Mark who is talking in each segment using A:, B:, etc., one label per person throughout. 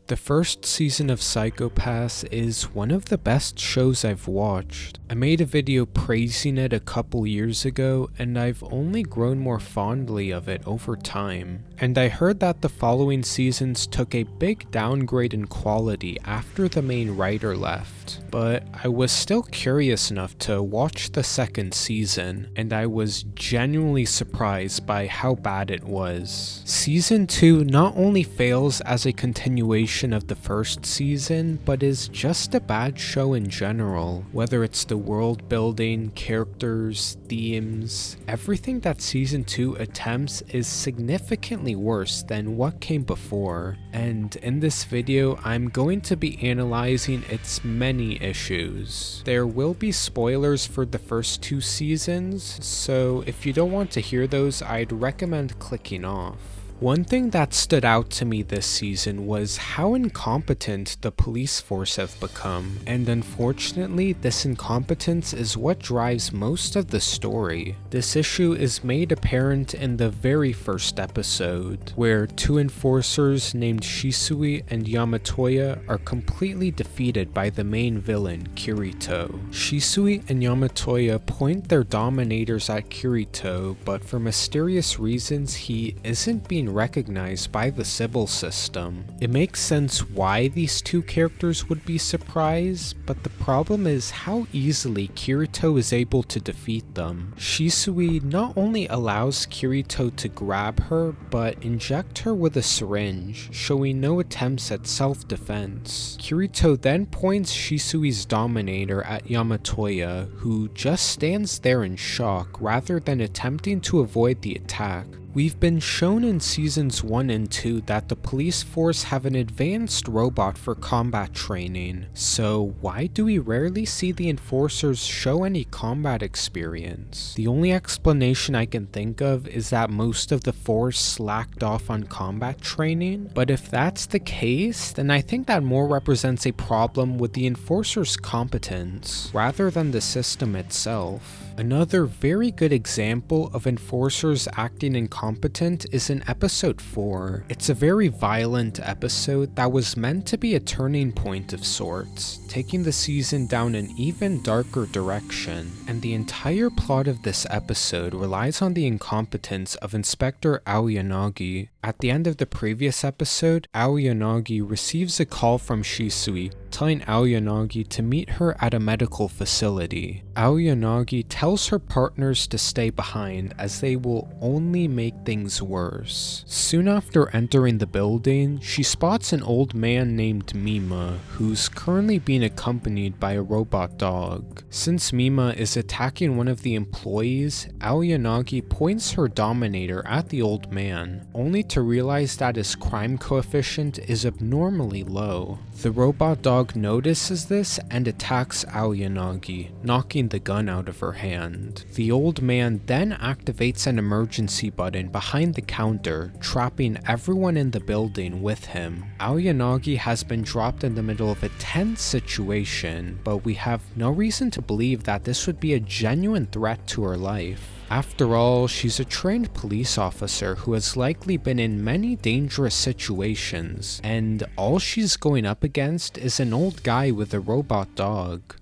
A: The first season of Psycho-Pass is one of the best shows I've watched. I made a video praising it a couple years ago, and I've only grown more fondly of it over time. And I heard that the following seasons took a big downgrade in quality after the main writer left, but I was still curious enough to watch the second season, and I was genuinely surprised by how bad it was. Season 2 not only fails as a continuation of the first season, but is just a bad show in general. Whether it's the world building, characters, themes, everything that season 2 attempts is significantly worse than what came before. And in this video, I'm going to be analyzing its many issues. There will be spoilers for the first 2 seasons, so if you don't want to hear those, I'd recommend clicking off. One thing that stood out to me this season was how incompetent the police force have become, and unfortunately this incompetence is what drives most of the story. This issue is made apparent in the very first episode, where 2 enforcers named Shisui and Yamatoya are completely defeated by the main villain, Kirito. Shisui and Yamatoya point their dominators at Kirito, but for mysterious reasons he isn't being recognized by the Sybil System. It makes sense why these 2 characters would be surprised, but the problem is how easily Kirito is able to defeat them. Shisui not only allows Kirito to grab her, but inject her with a syringe, showing no attempts at self-defense. Kirito then points Shisui's dominator at Yamatoya, who just stands there in shock rather than attempting to avoid the attack. We've been shown in seasons 1 and 2 that the police force have an advanced robot for combat training, so why do we rarely see the enforcers show any combat experience? The only explanation I can think of is that most of the force slacked off on combat training, but if that's the case, then I think that more represents a problem with the enforcers' competence, rather than the system itself. Another very good example of enforcers acting incompetent is in episode 4. It's a very violent episode that was meant to be a turning point of sorts, taking the season down an even darker direction, and the entire plot of this episode relies on the incompetence of Inspector Aoyanagi. At the end of the previous episode, Aoyanagi receives a call from Shisui, telling Aoyanagi to meet her at a medical facility. Aoyanagi tells her partners to stay behind as they will only make things worse. Soon after entering the building, she spots an old man named Mima, who's currently being accompanied by a robot dog. Since Mima is attacking one of the employees, Aoyanagi points her dominator at the old man, only to realize that his crime coefficient is abnormally low. The robot dog notices this and attacks Aoyanagi, knocking the gun out of her hand. The old man then activates an emergency button behind the counter, trapping everyone in the building with him. Aoyanagi has been dropped in the middle of a tense situation, but we have no reason to believe that this would be a genuine threat to her life. After all, she's a trained police officer who has likely been in many dangerous situations, and all she's going up against is an old guy with a robot dog.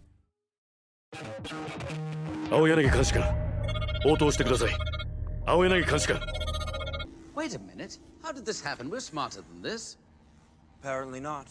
B: Wait
C: a minute. How did this happen? We're smarter than this.
D: Apparently not.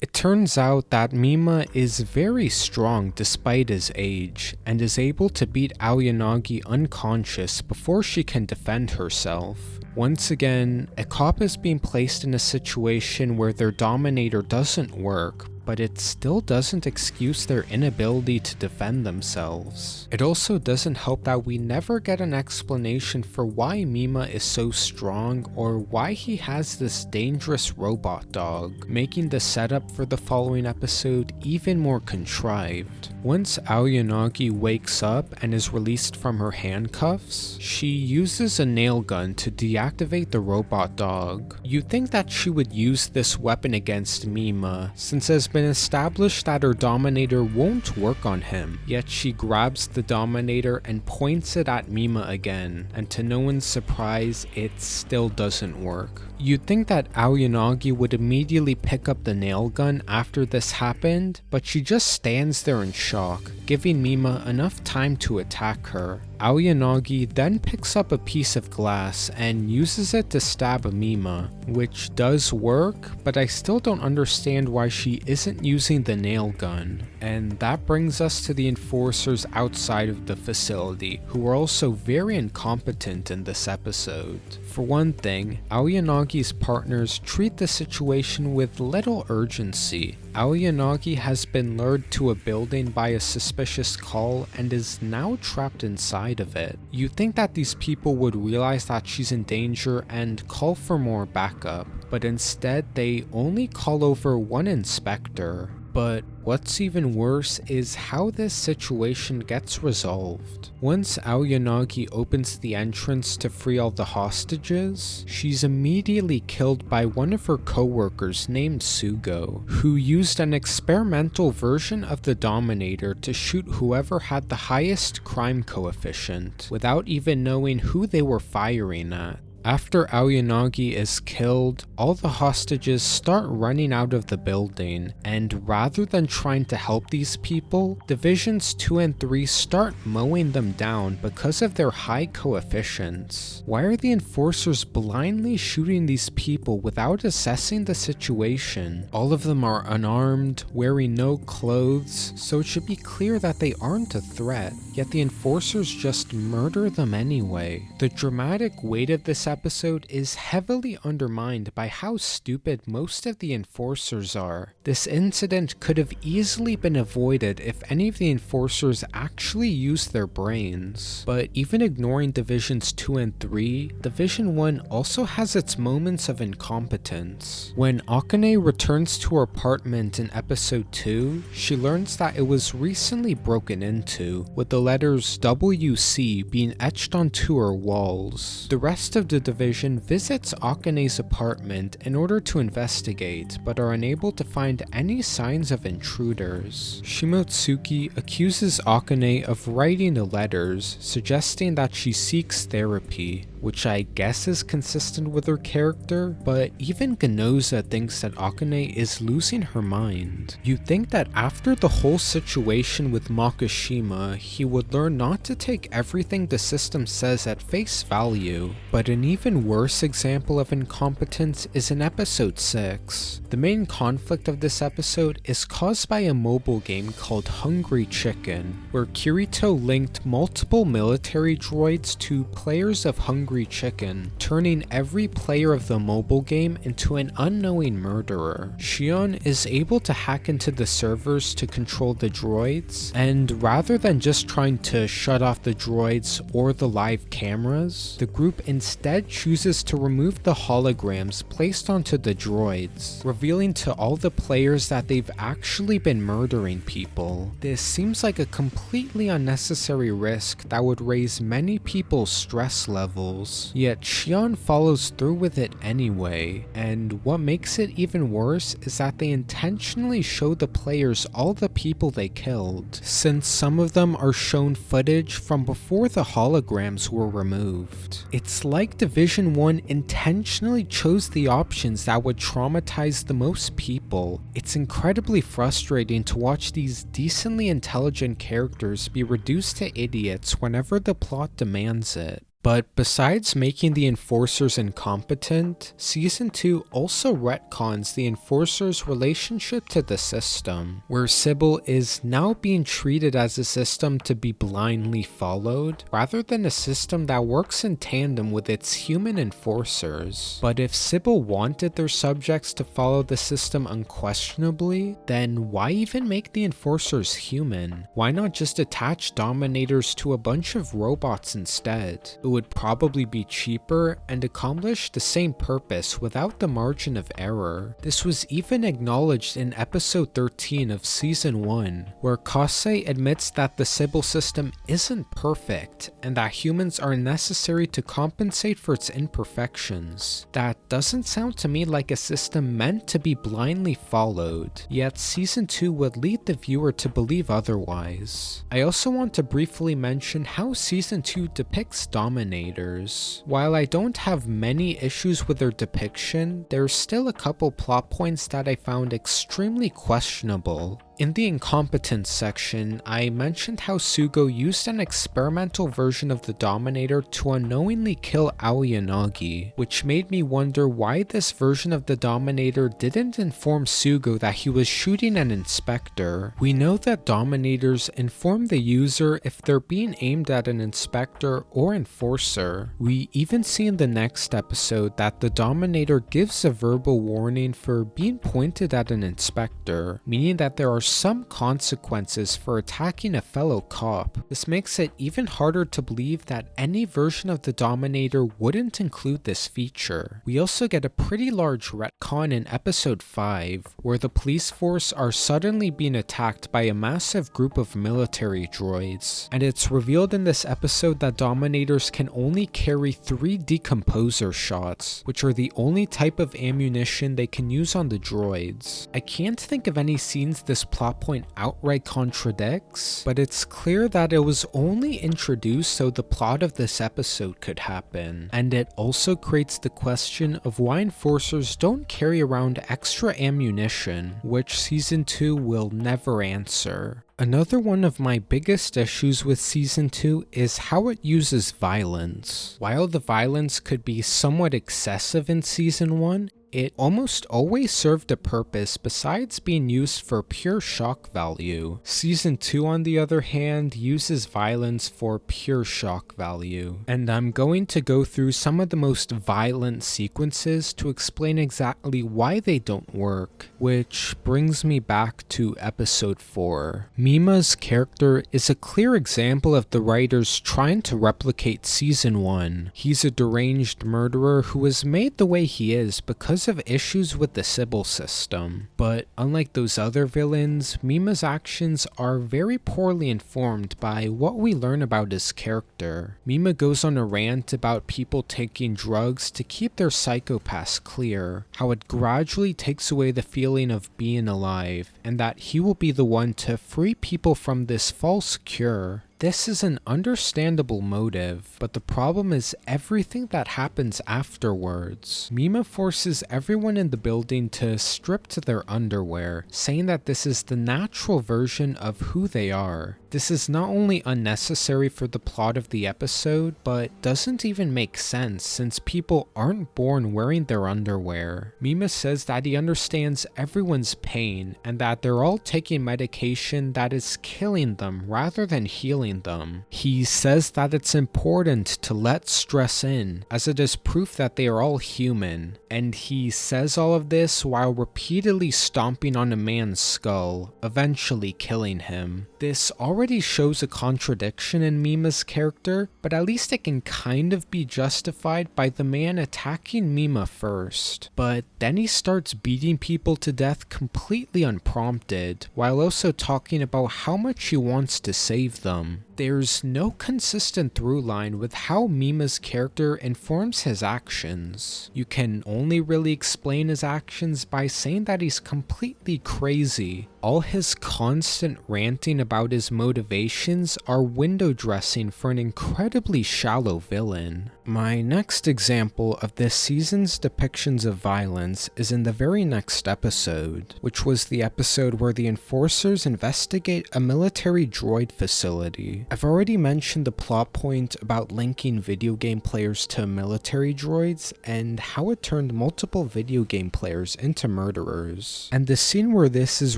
A: It turns out that Mima is very strong despite his age, and is able to beat Aoyanagi unconscious before she can defend herself. Once again, a cop is being placed in a situation where their dominator doesn't work, but it still doesn't excuse their inability to defend themselves. It also doesn't help that we never get an explanation for why Mima is so strong or why he has this dangerous robot dog, making the setup for the following episode even more contrived. Once Aoyanagi wakes up and is released from her handcuffs, she uses a nail gun to deactivate the robot dog. You'd think that she would use this weapon against Mima, since as been established that her Dominator won't work on him, yet she grabs the Dominator and points it at Mima again, and to no one's surprise, it still doesn't work. You'd think that Aoyanagi would immediately pick up the nail gun after this happened, but she just stands there in shock, giving Mima enough time to attack her. Aoyanagi then picks up a piece of glass and uses it to stab Mima, which does work, but I still don't understand why she isn't using the nail gun. And that brings us to the enforcers outside of the facility, who are also very incompetent in this episode. For one thing, Aoyanagi's partners treat the situation with little urgency. Aoyanagi has been lured to a building by a suspicious call and is now trapped inside of it. You'd think that these people would realize that she's in danger and call for more backup, but instead they only call over one inspector. But what's even worse is how this situation gets resolved. Once Aoyanagi opens the entrance to free all the hostages, she's immediately killed by one of her co-workers named Sugo, who used an experimental version of the Dominator to shoot whoever had the highest crime coefficient, without even knowing who they were firing at. After Aoyanagi is killed, all the hostages start running out of the building, and rather than trying to help these people, Divisions 2 and 3 start mowing them down because of their high coefficients. Why are the enforcers blindly shooting these people without assessing the situation? All of them are unarmed, wearing no clothes, so it should be clear that they aren't a threat, yet the enforcers just murder them anyway. The dramatic weight of this episode is heavily undermined by how stupid most of the enforcers are. This incident could have easily been avoided if any of the enforcers actually used their brains. But even ignoring Divisions 2 and 3, Division 1 also has its moments of incompetence. When Akane returns to her apartment in episode 2, she learns that it was recently broken into, with the letters WC being etched onto her walls. The rest of the division visits Akane's apartment in order to investigate, but are unable to find any signs of intruders. Shimotsuki accuses Akane of writing the letters, suggesting that she seeks therapy, which I guess is consistent with her character, but even Ganoza thinks that Akane is losing her mind. You'd think that after the whole situation with Makishima, he would learn not to take everything the system says at face value, but an even worse example of incompetence is in episode 6. The main conflict of this episode is caused by a mobile game called Hungry Chicken, where Kirito linked multiple military droids to players of Hungry Chicken, turning every player of the mobile game into an unknowing murderer. Shion is able to hack into the servers to control the droids, and rather than just trying to shut off the droids or the live cameras, the group instead chooses to remove the holograms placed onto the droids, revealing to all the players that they've actually been murdering people. This seems like a completely unnecessary risk that would raise many people's stress levels, yet Shion follows through with it anyway, and what makes it even worse is that they intentionally show the players all the people they killed, since some of them are shown footage from before the holograms were removed. It's like Division 1 intentionally chose the options that would traumatize the most people. It's incredibly frustrating to watch these decently intelligent characters be reduced to idiots whenever the plot demands it. But besides making the enforcers incompetent, Season 2 also retcons the enforcers' relationship to the system, where Sybil is now being treated as a system to be blindly followed, rather than a system that works in tandem with its human enforcers. But if Sybil wanted their subjects to follow the system unquestionably, then why even make the enforcers human? Why not just attach Dominators to a bunch of robots instead? It would probably be cheaper and accomplish the same purpose without the margin of error. This was even acknowledged in episode 13 of season 1, where Kase admits that the Sybil system isn't perfect and that humans are necessary to compensate for its imperfections. That doesn't sound to me like a system meant to be blindly followed, yet season 2 would lead the viewer to believe otherwise. I also want to briefly mention how season 2 depicts Dominators. While I don't have many issues with their depiction, there's still a couple plot points that I found extremely questionable. In the Incompetence section, I mentioned how Sugo used an experimental version of the Dominator to unknowingly kill Aoyanagi, which made me wonder why this version of the Dominator didn't inform Sugo that he was shooting an inspector. We know that Dominators inform the user if they're being aimed at an inspector or enforcer. We even see in the next episode that the Dominator gives a verbal warning for being pointed at an inspector, meaning that there are some consequences for attacking a fellow cop. This makes it even harder to believe that any version of the Dominator wouldn't include this feature. We also get a pretty large retcon in episode 5, where the police force are suddenly being attacked by a massive group of military droids, and it's revealed in this episode that Dominators can only carry 3 decomposer shots, which are the only type of ammunition they can use on the droids. I can't think of any scenes this plot point outright contradicts, but it's clear that it was only introduced so the plot of this episode could happen, and it also creates the question of why enforcers don't carry around extra ammunition, which season 2 will never answer. Another one of my biggest issues with season 2 is how it uses violence. While the violence could be somewhat excessive in season 1, it almost always served a purpose besides being used for pure shock value. Season 2, on the other hand, uses violence for pure shock value. And I'm going to go through some of the most violent sequences to explain exactly why they don't work, which brings me back to episode 4. Mima's character is a clear example of the writers trying to replicate season 1. He's a deranged murderer who was made the way he is because of issues with the Sybil system. But unlike those other villains, Mima's actions are very poorly informed by what we learn about his character. Mima goes on a rant about people taking drugs to keep their psychopaths clear, how it gradually takes away the feeling of being alive, and that he will be the one to free people from this false cure. This is an understandable motive, but the problem is everything that happens afterwards. Mima forces everyone in the building to strip to their underwear, saying that this is the natural version of who they are. This is not only unnecessary for the plot of the episode, but doesn't even make sense since people aren't born wearing their underwear. Mima says that he understands everyone's pain and that they're all taking medication that is killing them rather than healing them. He says that it's important to let stress in, as it is proof that they are all human, and he says all of this while repeatedly stomping on a man's skull, eventually killing him. This already shows a contradiction in Mima's character, but at least it can kind of be justified by the man attacking Mima first. But then he starts beating people to death completely unprompted, while also talking about how much he wants to save them. There's no consistent through line with how Mima's character informs his actions. You can only really explain his actions by saying that he's completely crazy. All his constant ranting about his motivations are window dressing for an incredibly shallow villain. My next example of this season's depictions of violence is in the very next episode, which was the episode where the enforcers investigate a military droid facility. I've already mentioned the plot point about linking video game players to military droids and how it turned multiple video game players into murderers. And the scene where this is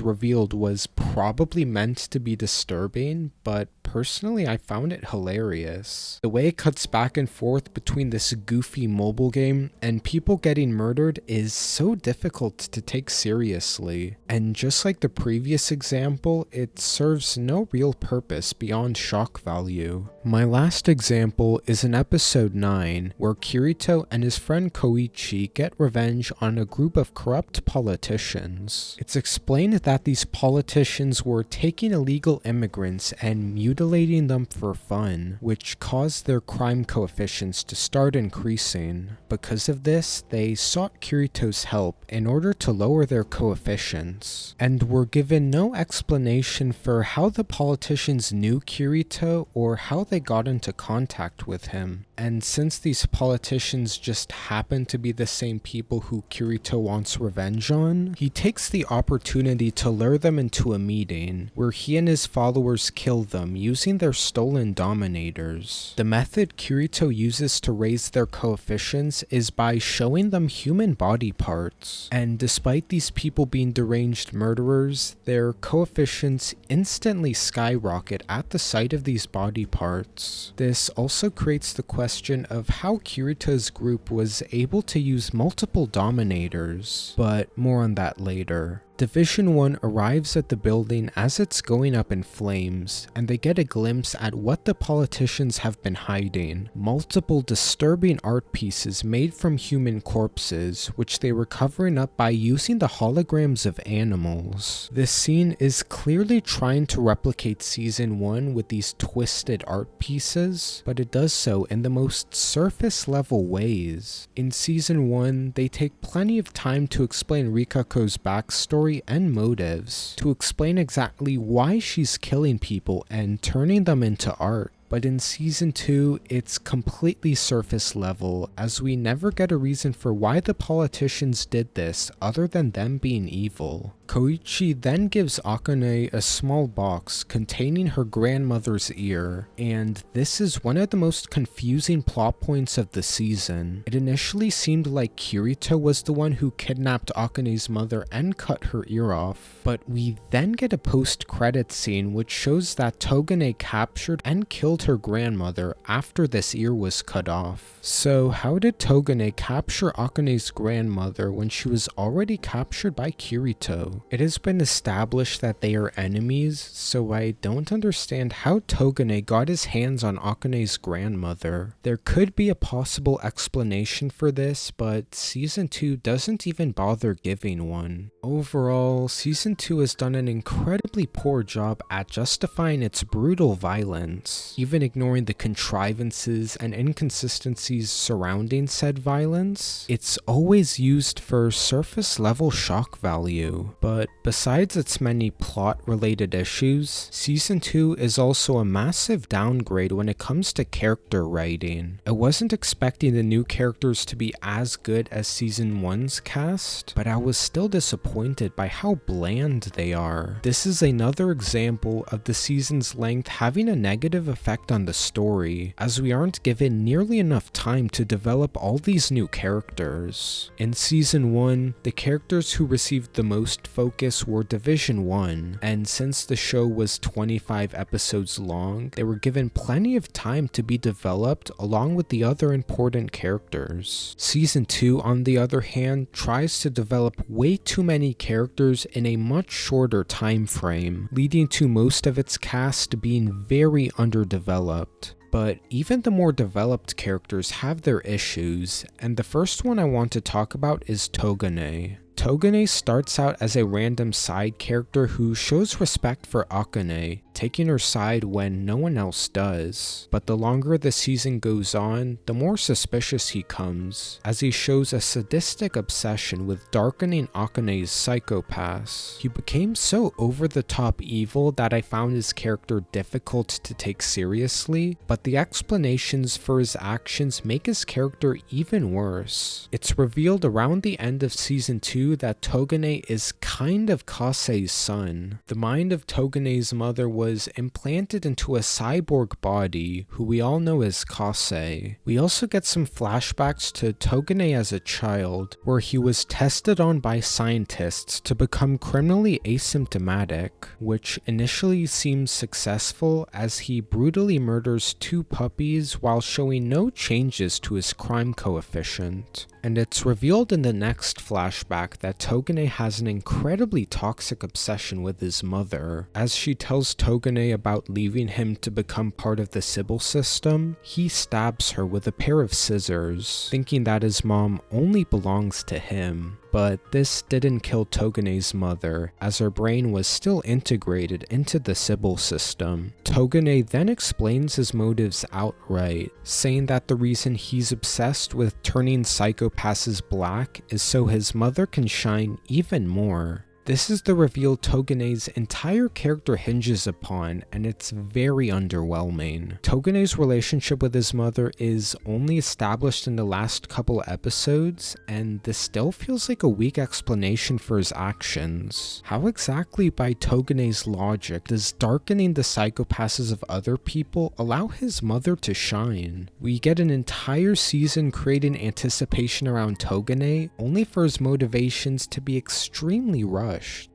A: revealed was probably meant to be disturbing, but personally I found it hilarious. The way it cuts back and forth between between this goofy mobile game and people getting murdered is so difficult to take seriously. And just like the previous example, it serves no real purpose beyond shock value. My last example is in episode 9, where Kirito and his friend Koichi get revenge on a group of corrupt politicians. It's explained that these politicians were taking illegal immigrants and mutilating them for fun, which caused their crime coefficients to start increasing. Because of this, they sought Kirito's help in order to lower their coefficients, and were given no explanation for how the politicians knew Kirito or how they got into contact with him. And since these politicians just happen to be the same people who Kirito wants revenge on, he takes the opportunity to lure them into a meeting where he and his followers kill them using their stolen Dominators. The method Kirito uses to raise their coefficients is by showing them human body parts, and despite these people being deranged murderers, their coefficients instantly skyrocket at the sight of these body parts. This also creates the question of how Kirito's group was able to use multiple Dominators, but more on that later. Division 1 arrives at the building as it's going up in flames, and they get a glimpse at what the politicians have been hiding. Multiple disturbing art pieces made from human corpses, which they were covering up by using the holograms of animals. This scene is clearly trying to replicate Season 1 with these twisted art pieces, but it does so in the most surface level ways. In Season 1, they take plenty of time to explain Rikako's backstory and motives, to explain exactly why she's killing people and turning them into art. But in Season 2, it's completely surface level, as we never get a reason for why the politicians did this other than them being evil. Koichi then gives Akane a small box containing her grandmother's ear, and this is one of the most confusing plot points of the season. It initially seemed like Kirito was the one who kidnapped Akane's mother and cut her ear off, but we then get a post-credits scene which shows that Togane captured and killed her grandmother after this ear was cut off. So how did Togane capture Akane's grandmother when she was already captured by Kirito? It has been established that they are enemies, so I don't understand how Togane got his hands on Akane's grandmother. There could be a possible explanation for this, but Season 2 doesn't even bother giving one. Overall, Season 2 has done an incredibly poor job at justifying its brutal violence, even ignoring the contrivances and inconsistencies surrounding said violence. It's always used for surface level shock value, but besides its many plot-related issues, Season 2 is also a massive downgrade when it comes to character writing. I wasn't expecting the new characters to be as good as Season 1's cast, but I was still disappointed by how bland they are. This is another example of the season's length having a negative effect on the story, as we aren't given nearly enough time to develop all these new characters. In Season 1, the characters who received the most focus were Division 1, and since the show was 25 episodes long, they were given plenty of time to be developed along with the other important characters. Season 2, on the other hand, tries to develop way too many characters in a much shorter time frame, leading to most of its cast being very underdeveloped. But even the more developed characters have their issues, and the first one I want to talk about is Togane. Togane starts out as a random side character who shows respect for Akane, taking her side when no one else does. But the longer the season goes on, the more suspicious he comes, as he shows a sadistic obsession with darkening Akane's psychopaths. He became so over-the-top evil that I found his character difficult to take seriously, but the explanations for his actions make his character even worse. It's revealed around the end of Season 2 that Togane is kind of Kase's son. The mind of Togane's mother was was implanted into a cyborg body, who we all know as Kase. We also get some flashbacks to Togane as a child, where he was tested on by scientists to become criminally asymptomatic, which initially seems successful as he brutally murders 2 puppies while showing no changes to his crime coefficient. And it's revealed in the next flashback that Togane has an incredibly toxic obsession with his mother. As she tells Togane about leaving him to become part of the Sybil System, he stabs her with a pair of scissors, thinking that his mom only belongs to him. But this didn't kill Togane's mother, as her brain was still integrated into the Sybil System. Togane then explains his motives outright, saying that the reason he's obsessed with turning psychopaths black is so his mother can shine even more. This is the reveal Togane's entire character hinges upon, and it's very underwhelming. Togane's relationship with his mother is only established in the last couple episodes, and this still feels like a weak explanation for his actions. How exactly by Togane's logic does darkening the psychopaths of other people allow his mother to shine? We get an entire season creating anticipation around Togane, only for his motivations to be extremely rushed.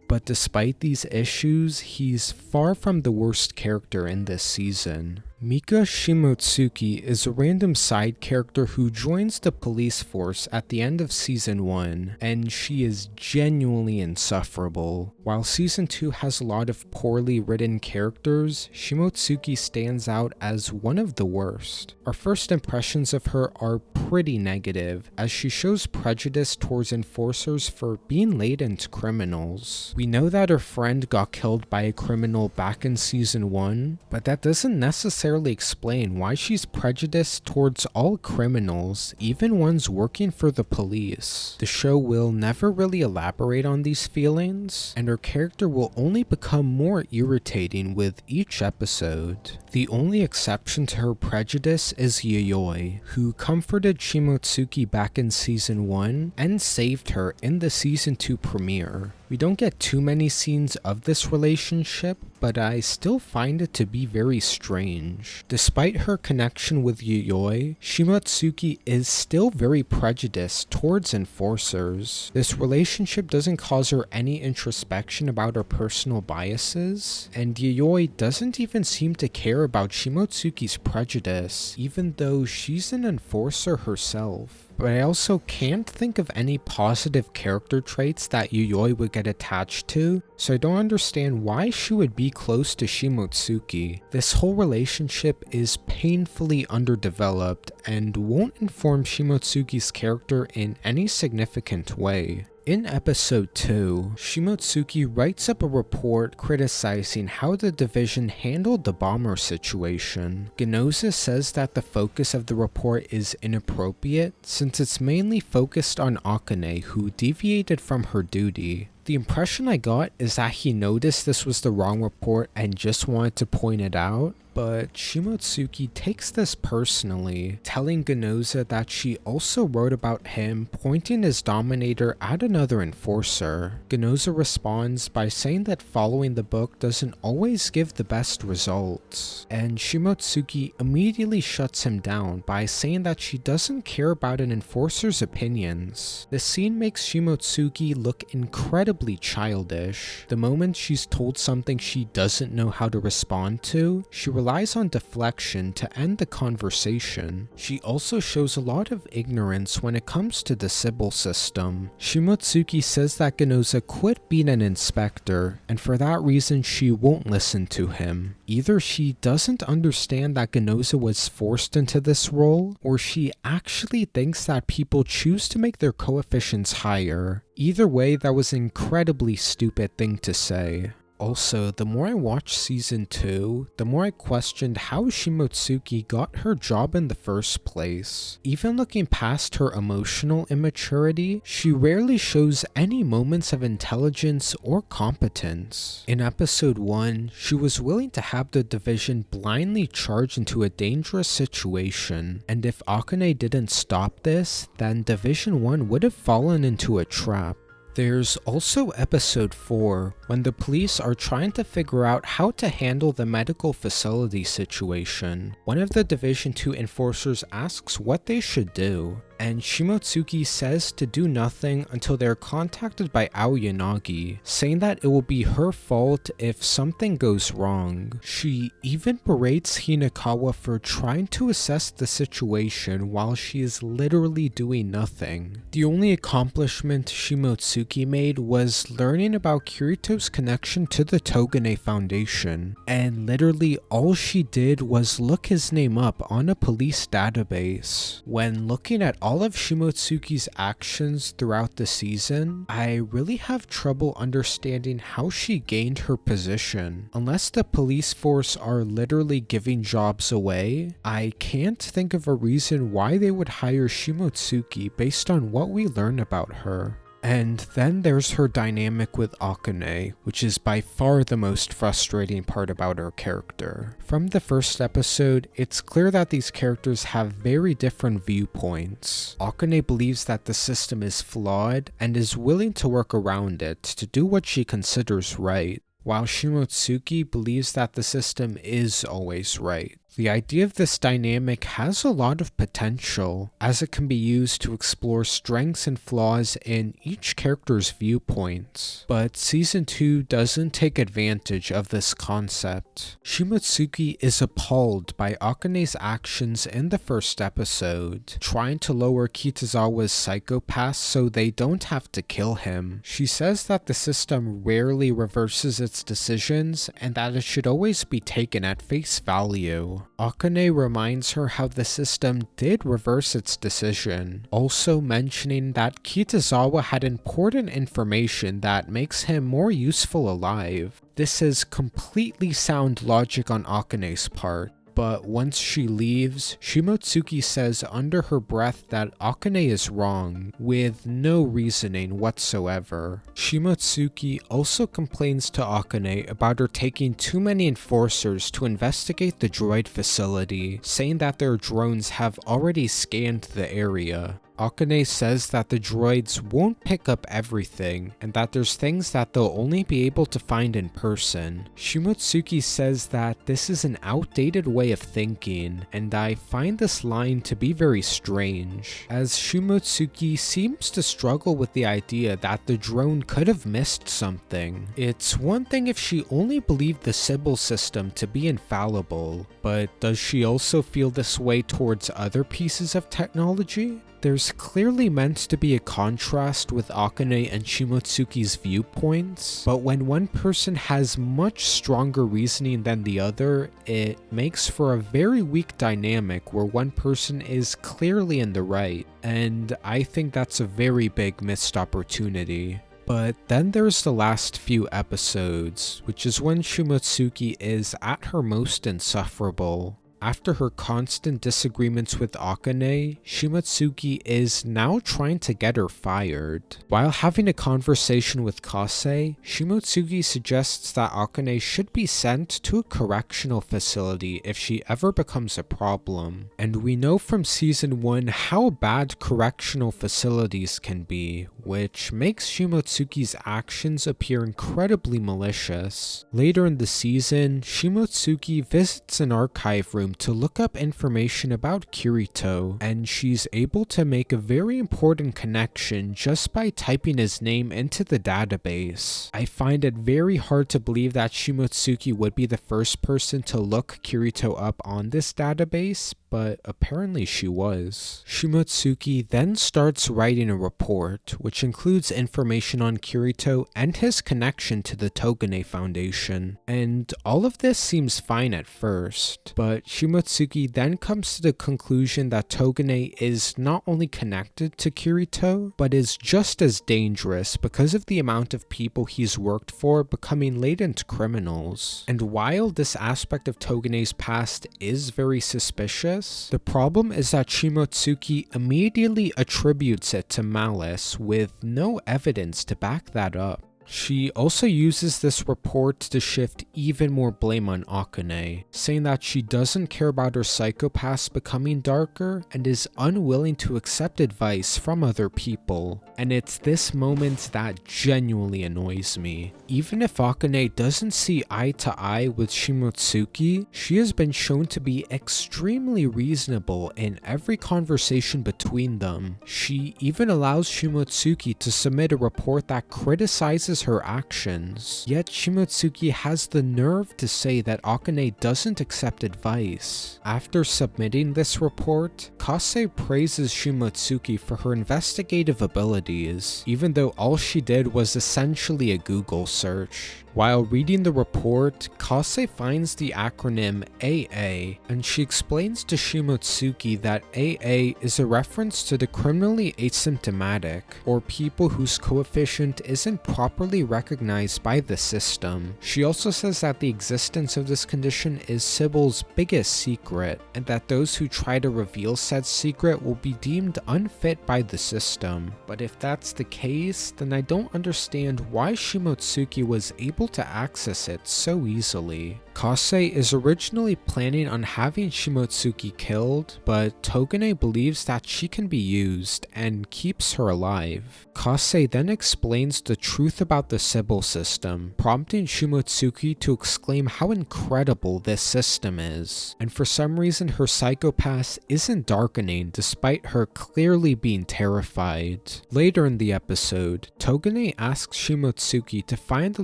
A: But despite these issues, he's far from the worst character in this season. Mika Shimotsuki is a random side character who joins the police force at the end of season 1, and she is genuinely insufferable. While season 2 has a lot of poorly written characters, Shimotsuki stands out as one of the worst. Our first impressions of her are pretty negative, as she shows prejudice towards enforcers for being latent criminals. We know that her friend got killed by a criminal back in season 1, but that doesn't necessarily explain why she's prejudiced towards all criminals, even ones working for the police. The show will never really elaborate on these feelings, and her character will only become more irritating with each episode. The only exception to her prejudice is Yayoi, who comforted Shimotsuki back in season 1 and saved her in the season 2 premiere. We don't get too many scenes of this relationship, but I still find it to be very strange. Despite her connection with Yayoi, Shimotsuki is still very prejudiced towards enforcers. This relationship doesn't cause her any introspection about her personal biases, and Yayoi doesn't even seem to care about Shimotsuki's prejudice, even though she's an enforcer herself. But I also can't think of any positive character traits that Yayoi would get attached to, so I don't understand why she would be close to Shimotsuki. This whole relationship is painfully underdeveloped and won't inform Shimotsuki's character in any significant way. In episode 2, Shimotsuki writes up a report criticizing how the division handled the bomber situation. Genoza says that the focus of the report is inappropriate since it's mainly focused on Akane, who deviated from her duty. The impression I got is that he noticed this was the wrong report and just wanted to point it out, but Shimotsuki takes this personally, telling Genoza that she also wrote about him pointing his Dominator at another enforcer. Genoza responds by saying that following the book doesn't always give the best results, and Shimotsuki immediately shuts him down by saying that she doesn't care about an enforcer's opinions. The scene makes Shimotsuki look incredibly childish. The moment she's told something she doesn't know how to respond to, she relies on deflection to end the conversation. She also shows a lot of ignorance when it comes to the Sybil System. Shimotsuki says that Genoza quit being an inspector, and for that reason she won't listen to him. Either she doesn't understand that Genoza was forced into this role, or she actually thinks that people choose to make their coefficients higher. Either way, that was an incredibly stupid thing to say. Also, the more I watched season 2, the more I questioned how Shimotsuki got her job in the first place. Even looking past her emotional immaturity, she rarely shows any moments of intelligence or competence. In episode 1, she was willing to have the division blindly charge into a dangerous situation, and if Akane didn't stop this, then Division 1 would have fallen into a trap. There's also episode 4, when the police are trying to figure out how to handle the medical facility situation. One of the Division 2 enforcers asks what they should do, and Shimotsuki says to do nothing until they're contacted by Aoyanagi, saying that it will be her fault if something goes wrong. She even berates Hinakawa for trying to assess the situation while she is literally doing nothing. The only accomplishment Shimotsuki made was learning about Kirito's connection to the Togane Foundation, and literally all she did was look his name up on a police database. When looking at all of Shimotsuki's actions throughout the season, I really have trouble understanding how she gained her position. Unless the police force are literally giving jobs away, I can't think of a reason why they would hire Shimotsuki based on what we learn about her. And then there's her dynamic with Akane, which is by far the most frustrating part about her character. From the first episode, it's clear that these characters have very different viewpoints. Akane believes that the system is flawed and is willing to work around it to do what she considers right, while Shimotsuki believes that the system is always right. The idea of this dynamic has a lot of potential, as it can be used to explore strengths and flaws in each character's viewpoints, but Season 2 doesn't take advantage of this concept. Shimotsuki is appalled by Akane's actions in the first episode, trying to lower Kitazawa's psychopaths so they don't have to kill him. She says that the system rarely reverses its decisions and that it should always be taken at face value. Akane reminds her how the system did reverse its decision, also mentioning that Kitazawa had important information that makes him more useful alive. This is completely sound logic on Akane's part. But once she leaves, Shimotsuki says under her breath that Akane is wrong, with no reasoning whatsoever. Shimotsuki also complains to Akane about her taking too many enforcers to investigate the droid facility, saying that their drones have already scanned the area. Akane says that the droids won't pick up everything, and that there's things that they'll only be able to find in person. Shimotsuki says that this is an outdated way of thinking, and I find this line to be very strange, as Shimotsuki seems to struggle with the idea that the drone could have missed something. It's one thing if she only believed the Sybil System to be infallible, but does she also feel this way towards other pieces of technology? There's clearly meant to be a contrast with Akane and Shimotsuki's viewpoints, but when one person has much stronger reasoning than the other, it makes for a very weak dynamic where one person is clearly in the right, and I think that's a very big missed opportunity. But then there's the last few episodes, which is when Shimotsuki is at her most insufferable. After her constant disagreements with Akane, Shimotsuki is now trying to get her fired. While having a conversation with Kase, Shimotsuki suggests that Akane should be sent to a correctional facility if she ever becomes a problem. And we know from Season 1 how bad correctional facilities can be, which makes Shimotsuki's actions appear incredibly malicious. Later in the season, Shimotsuki visits an archive room to look up information about Kirito, and she's able to make a very important connection just by typing his name into the database. I find it very hard to believe that Shimotsuki would be the first person to look Kirito up on this database, but apparently she was. Shimotsuki then starts writing a report, which includes information on Kirito and his connection to the Togane Foundation. And all of this seems fine at first, but Shimotsuki then comes to the conclusion that Togane is not only connected to Kirito, but is just as dangerous because of the amount of people he's worked for becoming latent criminals. And while this aspect of Togane's past is very suspicious, the problem is that Shimotsuki immediately attributes it to malice with no evidence to back that up. She also uses this report to shift even more blame on Akane, saying that she doesn't care about her psychopaths becoming darker and is unwilling to accept advice from other people. And it's this moment that genuinely annoys me. Even if Akane doesn't see eye to eye with Shimotsuki, she has been shown to be extremely reasonable in every conversation between them. She even allows Shimotsuki to submit a report that criticizes her actions. Yet Shimotsuki has the nerve to say that Akane doesn't accept advice. After submitting this report, Kase praises Shimotsuki for her investigative abilities, even though all she did was essentially a Google search. While reading the report, Kase finds the acronym AA, and she explains to Shimotsuki that AA is a reference to the criminally asymptomatic, or people whose coefficient isn't properly recognized by the system. She also says that the existence of this condition is Sybil's biggest secret, and that those who try to reveal said secret will be deemed unfit by the system. But if that's the case, then I don't understand why Shimotsuki was able to access it so easily. Kase is originally planning on having Shimotsuki killed, but Togane believes that she can be used and keeps her alive. Kase then explains the truth about the Sybil system, prompting Shimotsuki to exclaim how incredible this system is. And for some reason her psychopath isn't darkening despite her clearly being terrified. Later in the episode, Togane asks Shimotsuki to find the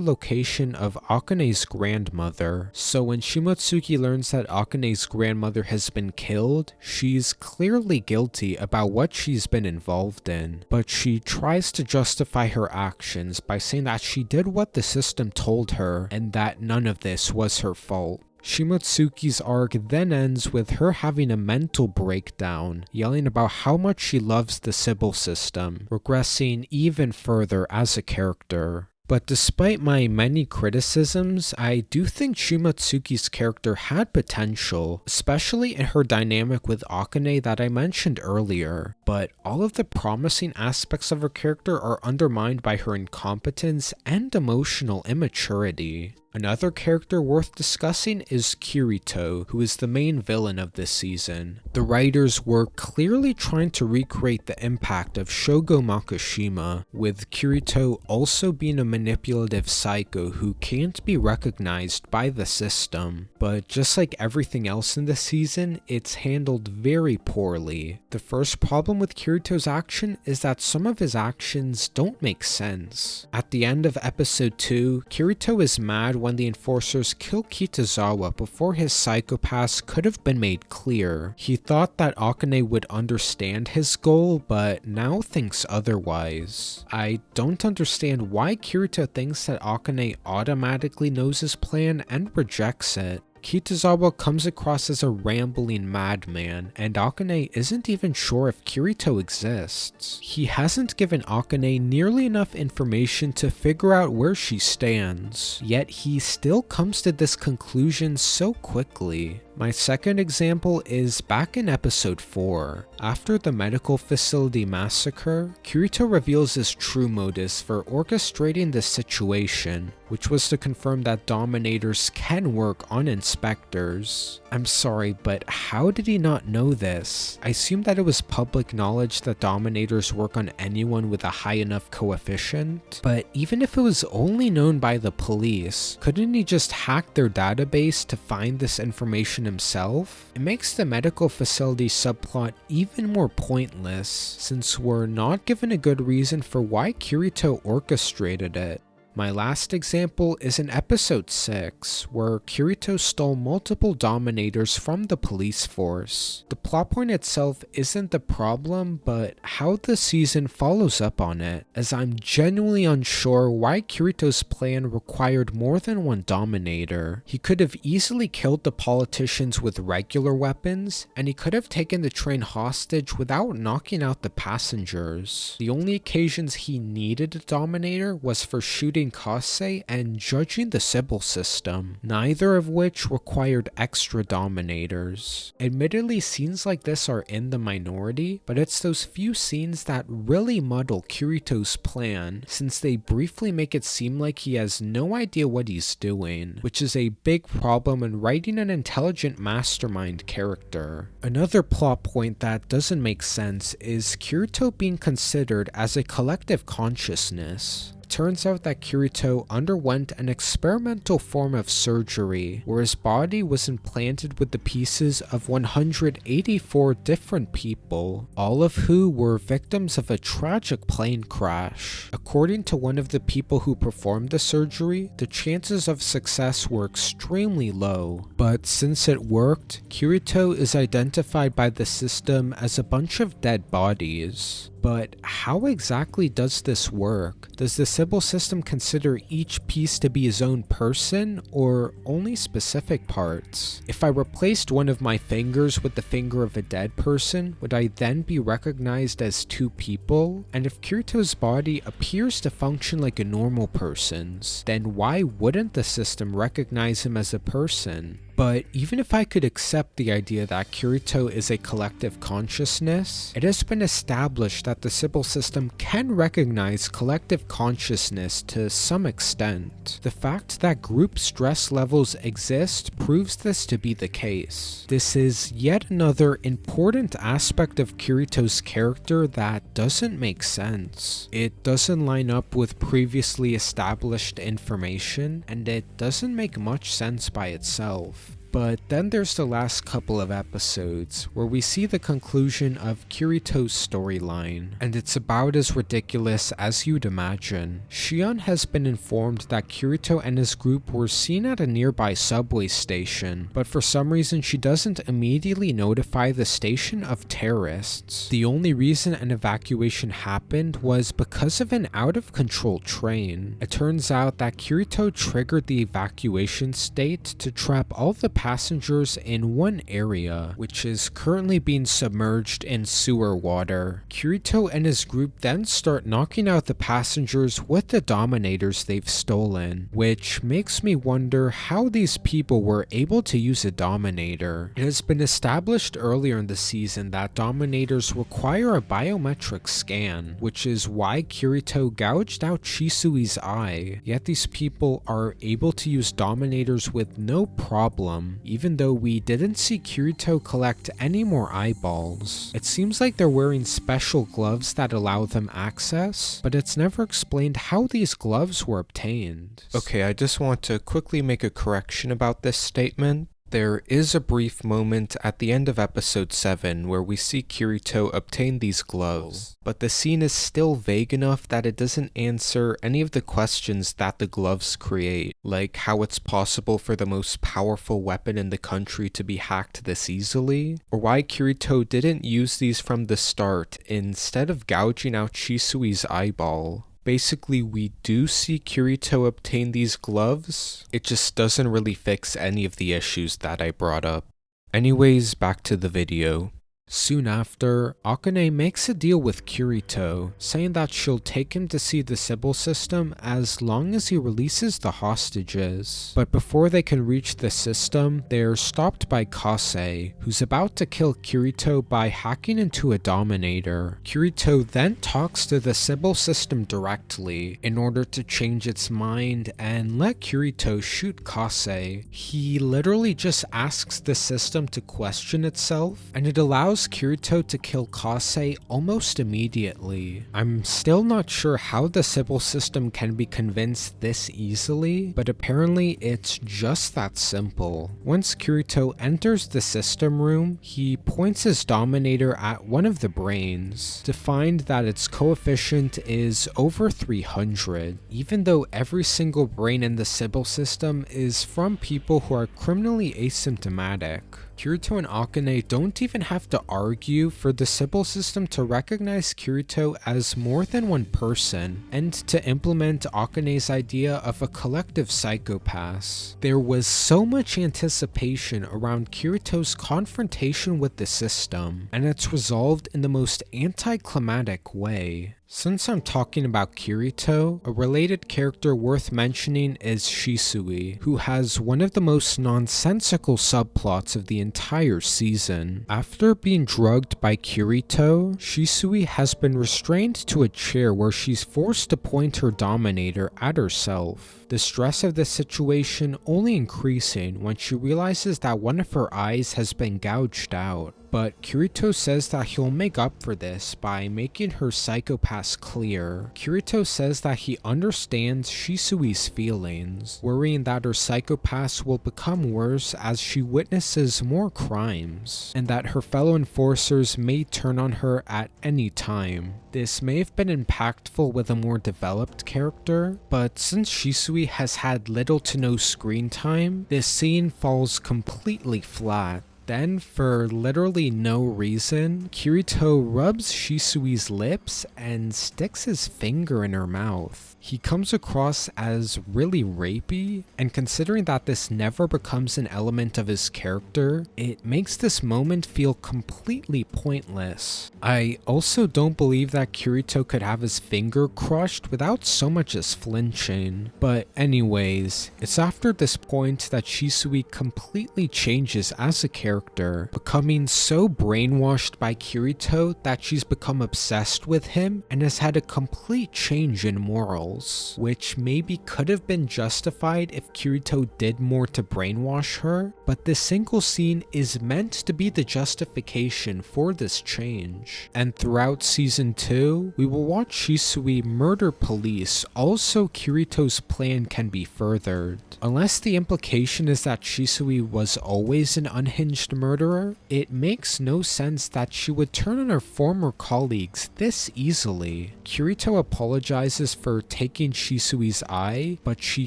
A: location of Akane's grandmother. So when Shimotsuki learns that Akane's grandmother has been killed, she's clearly guilty about what she's been involved in. But she tries to justify her actions by saying that she did what the system told her and that none of this was her fault. Shimotsuki's arc then ends with her having a mental breakdown, yelling about how much she loves the Sybil system, regressing even further as a character. But despite my many criticisms, I do think Shimotsuki's character had potential, especially in her dynamic with Akane that I mentioned earlier. But all of the promising aspects of her character are undermined by her incompetence and emotional immaturity. Another character worth discussing is Kirito, who is the main villain of this season. The writers were clearly trying to recreate the impact of Shogo Makishima, with Kirito also being a manipulative psycho who can't be recognized by the system. But just like everything else in this season, it's handled very poorly. The first problem with Kirito's action is that some of his actions don't make sense. At the end of episode 2, Kirito is mad when the enforcers kill Kitazawa before his psychopaths could have been made clear. He thought that Akane would understand his goal, but now thinks otherwise. I don't understand why Kirito thinks that Akane automatically knows his plan and rejects it. Kitazawa comes across as a rambling madman, and Akane isn't even sure if Kirito exists. He hasn't given Akane nearly enough information to figure out where she stands, yet he still comes to this conclusion so quickly. My second example is back in episode 4. After the medical facility massacre, Kirito reveals his true motives for orchestrating this situation, which was to confirm that Dominators can work on inspectors. I'm sorry, but how did he not know this? I assume that it was public knowledge that Dominators work on anyone with a high enough coefficient, but even if it was only known by the police, couldn't he just hack their database to find this information himself? It makes the medical facility subplot even more pointless, since we're not given a good reason for why Kirito orchestrated it. My last example is in episode 6, where Kirito stole multiple Dominators from the police force. The plot point itself isn't the problem, but how the season follows up on it, as I'm genuinely unsure why Kirito's plan required more than one Dominator. He could have easily killed the politicians with regular weapons, and he could have taken the train hostage without knocking out the passengers. The only occasions he needed a Dominator was for shooting evaluating Kase and judging the Sybil System, neither of which required extra Dominators. Admittedly, scenes like this are in the minority, but it's those few scenes that really muddle Kirito's plan, since they briefly make it seem like he has no idea what he's doing, which is a big problem in writing an intelligent mastermind character. Another plot point that doesn't make sense is Kirito being considered as a collective consciousness. Turns out that Kirito underwent an experimental form of surgery where his body was implanted with the pieces of 184 different people, all of who were victims of a tragic plane crash. According to one of the people who performed the surgery, the chances of success were extremely low, but since it worked, Kirito is identified by the system as a bunch of dead bodies. But how exactly does this work? Does the Sybil System consider each piece to be his own person, or only specific parts? If I replaced one of my fingers with the finger of a dead person, would I then be recognized as two people? And if Kirito's body appears to function like a normal person's, then why wouldn't the system recognize him as a person? But even if I could accept the idea that Kirito is a collective consciousness, it has been established that the Sybil System can recognize collective consciousness to some extent. The fact that group stress levels exist proves this to be the case. This is yet another important aspect of Kirito's character that doesn't make sense. It doesn't line up with previously established information, and it doesn't make much sense by itself. But then there's the last couple of episodes, where we see the conclusion of Kirito's storyline, and it's about as ridiculous as you'd imagine. Shion has been informed that Kirito and his group were seen at a nearby subway station, but for some reason she doesn't immediately notify the station of terrorists. The only reason an evacuation happened was because of an out-of-control train. It turns out that Kirito triggered the evacuation state to trap all the passengers in one area, which is currently being submerged in sewer water. Kirito and his group then start knocking out the passengers with the Dominators they've stolen, which makes me wonder how these people were able to use a Dominator. It has been established earlier in the season that Dominators require a biometric scan, which is why Kirito gouged out Shisui's eye, yet these people are able to use Dominators with no problem, even though we didn't see Kirito collect any more eyeballs. It seems like they're wearing special gloves that allow them access, but it's never explained how these gloves were obtained. Okay, I just want to quickly make a correction about this statement. There is a brief moment at the end of episode 7 where we see Kirito obtain these gloves, but the scene is still vague enough that it doesn't answer any of the questions that the gloves create, like how it's possible for the most powerful weapon in the country to be hacked this easily, or why Kirito didn't use these from the start instead of gouging out Shisui's eyeball. Basically, we do see Kirito obtain these gloves, it just doesn't really fix any of the issues that I brought up. Anyways, back to the video. Soon after, Akane makes a deal with Kirito, saying that she'll take him to see the Sybil System as long as he releases the hostages. But before they can reach the system, they're stopped by Kase, who's about to kill Kirito by hacking into a Dominator. Kirito then talks to the Sybil System directly in order to change its mind and let Kirito shoot Kase. He literally just asks the system to question itself, and it allows Kirito to kill Kase almost immediately. I'm still not sure how the Sybil System can be convinced this easily, but apparently it's just that simple. Once Kirito enters the system room, he points his Dominator at one of the brains to find that its coefficient is over 300, even though every single brain in the Sybil System is from people who are criminally asymptomatic. Kirito and Akane don't even have to argue for the Sybil System to recognize Kirito as more than one person, and to implement Akane's idea of a collective psychopath. There was so much anticipation around Kirito's confrontation with the system, and it's resolved in the most anticlimactic way. Since I'm talking about Kirito, a related character worth mentioning is Shisui, who has one of the most nonsensical subplots of the entire season. After being drugged by Kirito, Shisui has been restrained to a chair where she's forced to point her Dominator at herself. The stress of this situation only increasing when she realizes that one of her eyes has been gouged out. But Kirito says that he'll make up for this by making her psychopath clear. Kirito says that he understands Shisui's feelings, worrying that her psychopaths will become worse as she witnesses more crimes, and that her fellow enforcers may turn on her at any time. This may have been impactful with a more developed character, but since Shisui has had little to no screen time, this scene falls completely flat. Then, for literally no reason, Kirito rubs Shisui's lips and sticks his finger in her mouth. He comes across as really rapey, and considering that this never becomes an element of his character, it makes this moment feel completely pointless. I also don't believe that Kirito could have his finger crushed without so much as flinching. But anyways, it's after this point that Shisui completely changes as a character, becoming so brainwashed by Kirito that she's become obsessed with him and has had a complete change in morals, which maybe could have been justified if Kirito did more to brainwash her, but this single scene is meant to be the justification for this change. And throughout season 2, we will watch Shisui murder police, also Kirito's plan can be furthered. Unless the implication is that Shisui was always an unhinged murderer, it makes no sense that she would turn on her former colleagues this easily. Kirito apologizes for taking Shisui's eye, but she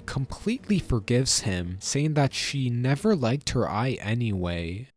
A: completely forgives him, saying that she never liked her eye anyway.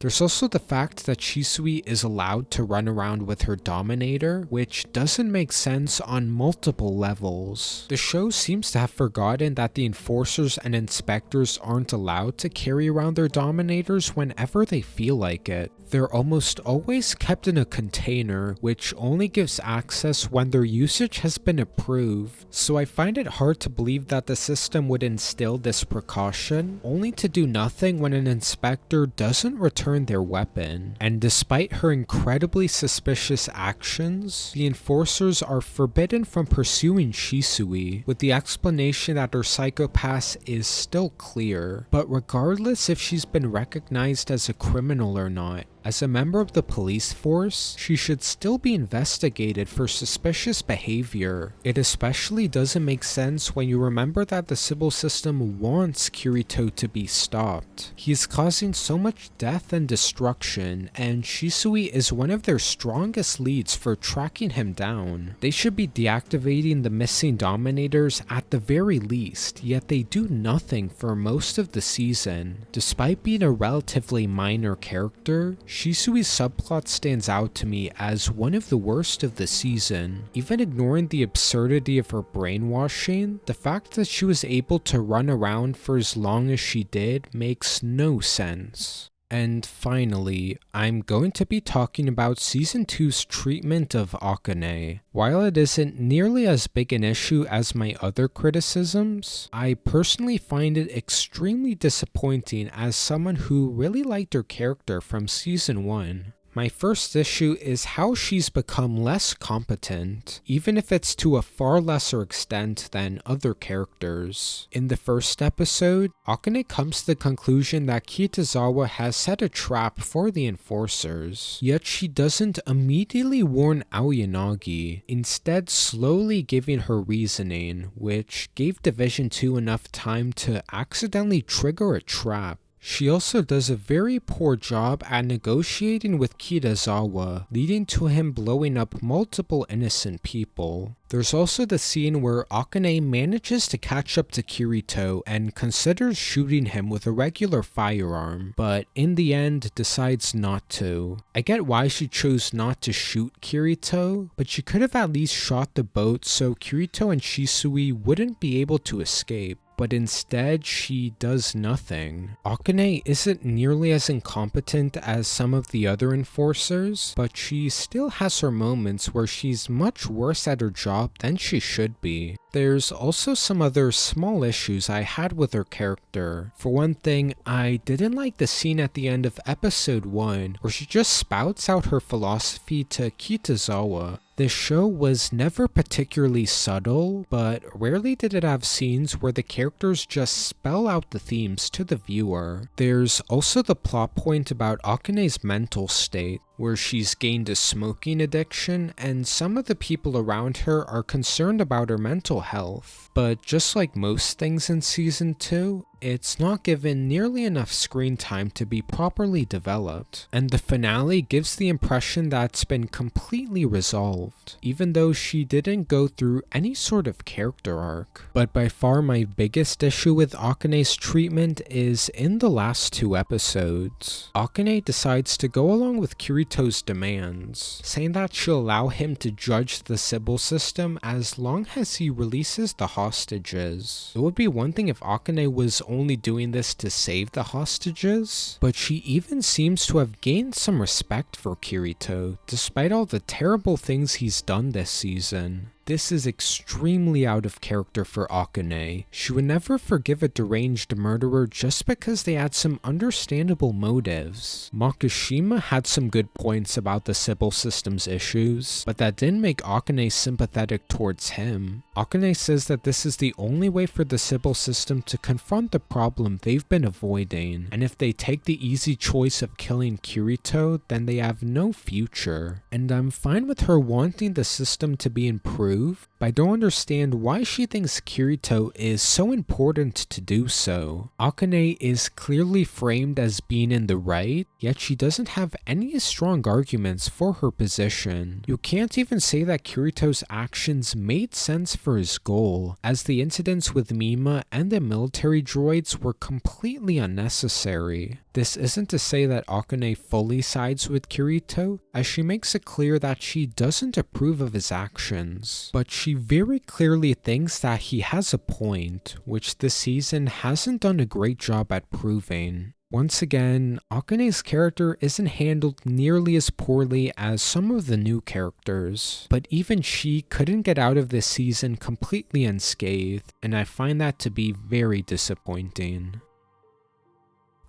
A: There's also the fact that Shisui is allowed to run around with her Dominator, which doesn't make sense on multiple levels. The show seems to have forgotten that the enforcers and inspectors aren't allowed to carry around their Dominators whenever they feel like it. They're almost always kept in a container, which only gives access when their usage has been approved, so I find it hard to believe that the system would instill this precaution, only to do nothing when an inspector doesn't return their weapon. And despite her incredibly suspicious actions, the enforcers are forbidden from pursuing Shisui, with the explanation that her psychopath is still clear. But regardless if she's been recognized as a criminal or not, as a member of the police force, she should still be investigated for suspicious behavior. It especially doesn't make sense when you remember that the Sybil System wants Kirito to be stopped. He is causing so much death and destruction, and Shisui is one of their strongest leads for tracking him down. They should be deactivating the missing Dominators at the very least, yet they do nothing for most of the season. Despite being a relatively minor character, Shisui's subplot stands out to me as one of the worst of the season. Even ignoring the absurdity of her brainwashing, the fact that she was able to run around for as long as she did makes no sense. And finally, I'm going to be talking about Season 2's treatment of Akane. While it isn't nearly as big an issue as my other criticisms, I personally find it extremely disappointing as someone who really liked her character from Season 1. My first issue is how she's become less competent, even if it's to a far lesser extent than other characters. In the first episode, Akane comes to the conclusion that Kitazawa has set a trap for the enforcers, yet she doesn't immediately warn Aoyanagi, instead slowly giving her reasoning, which gave Division 2 enough time to accidentally trigger a trap. She also does a very poor job at negotiating with Kitazawa, leading to him blowing up multiple innocent people. There's also the scene where Akane manages to catch up to Kirito and considers shooting him with a regular firearm, but in the end decides not to. I get why she chose not to shoot Kirito, but she could have at least shot the boat so Kirito and Shisui wouldn't be able to escape. but instead she does nothing. Akane isn't nearly as incompetent as some of the other enforcers, but she still has her moments where she's much worse at her job than she should be. There's also some other small issues I had with her character. For one thing, I didn't like the scene at the end of episode 1 where she just spouts out her philosophy to Kitazawa. This show was never particularly subtle, but rarely did it have scenes where the characters just spell out the themes to the viewer. There's also the plot point about Akane's mental state, where she's gained a smoking addiction, and some of the people around her are concerned about her mental health. But just like most things in Season 2, it's not given nearly enough screen time to be properly developed, and the finale gives the impression that it's been completely resolved, even though she didn't go through any sort of character arc. But by far my biggest issue with Akane's treatment is in the last 2 episodes. Akane decides to go along with Kirito's demands, saying that she'll allow him to judge the Sybil System as long as he releases the hostages. It would be one thing if Akane was only doing this to save the hostages, but she even seems to have gained some respect for Kirito, despite all the terrible things he's done this season. This is extremely out of character for Akane. She would never forgive a deranged murderer just because they had some understandable motives. Makishima had some good points about the Sybil System's issues, but that didn't make Akane sympathetic towards him. Akane says that this is the only way for the Sybil System to confront the problem they've been avoiding, and if they take the easy choice of killing Kirito, then they have no future. And I'm fine with her wanting the system to be improved, but I don't understand why she thinks Kirito is so important to do so. Akane is clearly framed as being in the right, yet she doesn't have any strong arguments for her position. You can't even say that Kirito's actions made sense for his goal, as the incidents with Mima and the military droids were completely unnecessary. This isn't to say that Akane fully sides with Kirito, as she makes it clear that she doesn't approve of his actions, but she very clearly thinks that he has a point, which this season hasn't done a great job at proving. Once again, Akane's character isn't handled nearly as poorly as some of the new characters, but even she couldn't get out of this season completely unscathed, and I find that to be very disappointing.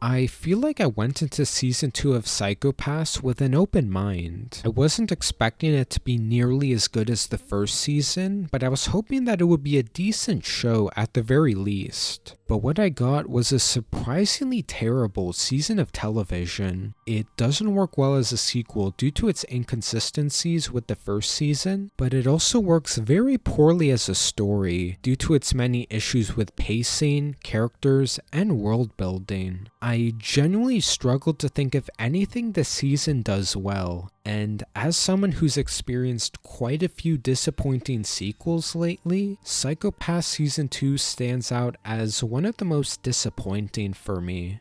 A: I feel like I went into Season 2 of Psycho Pass with an open mind. I wasn't expecting it to be nearly as good as the first season, but I was hoping that it would be a decent show at the very least. But what I got was a surprisingly terrible season of television. It doesn't work well as a sequel due to its inconsistencies with the first season, but it also works very poorly as a story due to its many issues with pacing, characters, and world building. I genuinely struggled to think of anything this season does well, and as someone who's experienced quite a few disappointing sequels lately, Psycho Pass Season 2 stands out as one of the most disappointing for me.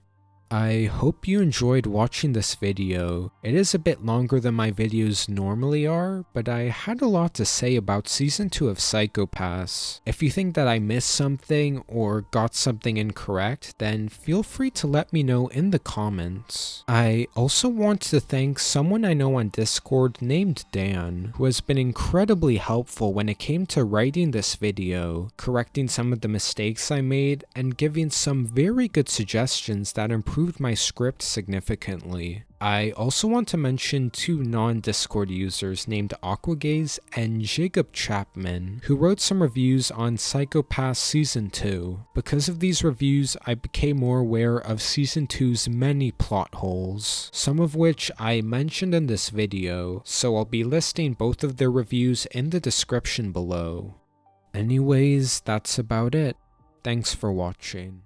A: I hope you enjoyed watching this video. It is a bit longer than my videos normally are, but I had a lot to say about Season 2 of Psycho Pass. If you think that I missed something or got something incorrect, then feel free to let me know in the comments. I also want to thank someone I know on Discord named Dan, who has been incredibly helpful when it came to writing this video, correcting some of the mistakes I made, and giving some very good suggestions that improved my script significantly. I also want to mention 2 non-Discord users named Aquagaze and Chapman, who wrote some reviews on Psycho Pass Season 2. Because of these reviews, I became more aware of Season 2's many plot holes, some of which I mentioned in this video, so I'll be listing both of their reviews in the description below. Anyways, that's about it. Thanks for watching.